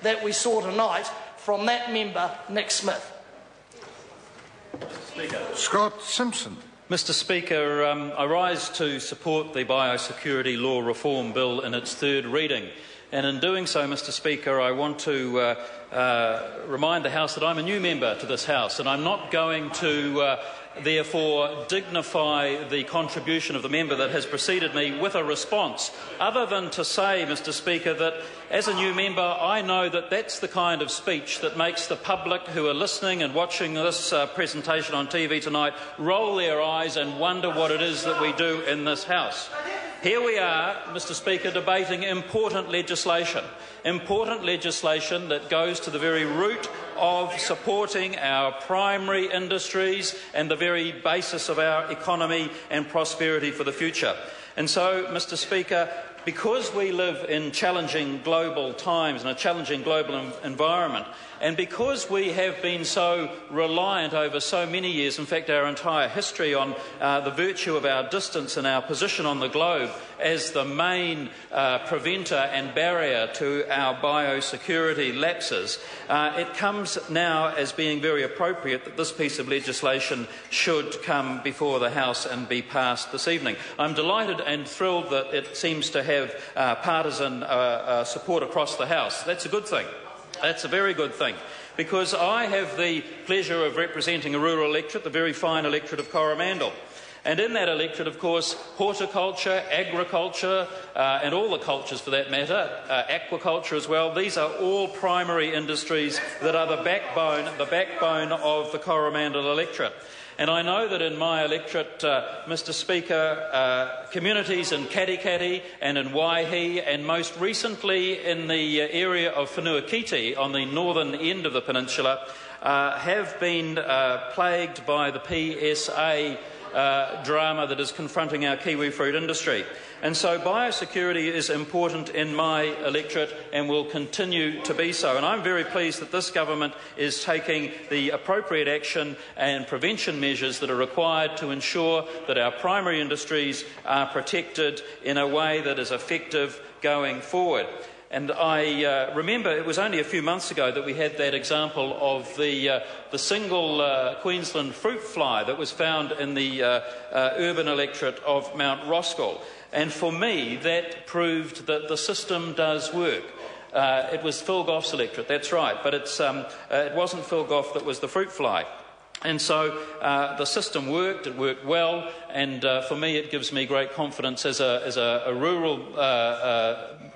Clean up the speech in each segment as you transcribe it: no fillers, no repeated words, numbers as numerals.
that we saw tonight from that member, Nick Smith. Scott Simpson. Mr Speaker, I rise to support the Biosecurity Law Reform Bill in its third reading. And in doing so, Mr Speaker, I want to remind the House that I'm a new member to this House, and I'm not going to therefore dignify the contribution of the member that has preceded me with a response, other than to say, Mr Speaker, that as a new member I know that that's the kind of speech that makes the public who are listening and watching this presentation on TV tonight roll their eyes and wonder what it is that we do in this House. Here we are, Mr Speaker, debating important legislation that goes to the very root of supporting our primary industries and the very basis of our economy and prosperity for the future. And so, Mr Speaker, because we live in challenging global times and a challenging global environment, and because we have been so reliant over so many years, in fact our entire history, on the virtue of our distance and our position on the globe as the main preventer and barrier to our biosecurity lapses, it comes now as being very appropriate that this piece of legislation should come before the House and be passed this evening. I'm delighted and thrilled that it seems to have partisan support across the House. That's a good thing. That's a very good thing, because I have the pleasure of representing a rural electorate, the very fine electorate of Coromandel. And in that electorate, of course, horticulture, agriculture, and all the cultures for that matter, aquaculture as well, these are all primary industries that are the backbone of the Coromandel electorate. And I know that in my electorate, Mr Speaker, communities in Katikati and in Waihi, and most recently in the area of Whenuakiti on the northern end of the peninsula, have been plagued by the PSA drama that is confronting our kiwi fruit industry. And so biosecurity is important in my electorate and will continue to be so. And I'm very pleased that this government is taking the appropriate action and prevention measures that are required to ensure that our primary industries are protected in a way that is effective going forward. And I remember it was only a few months ago that we had that example of the single Queensland fruit fly that was found in the urban electorate of Mount Roskill. And for me, that proved that the system does work. It was Phil Goff's electorate, that's right, but it wasn't Phil Goff that was the fruit fly. And so the system worked, it worked well, and for me it gives me great confidence as a rural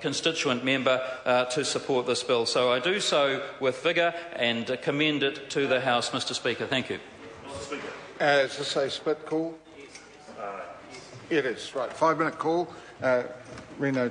constituent member to support this bill. So I do so with vigour and commend it to the House, Mr Speaker. Thank you. Mr Speaker. Is this a split call? It is, right. 5-minute call. Reno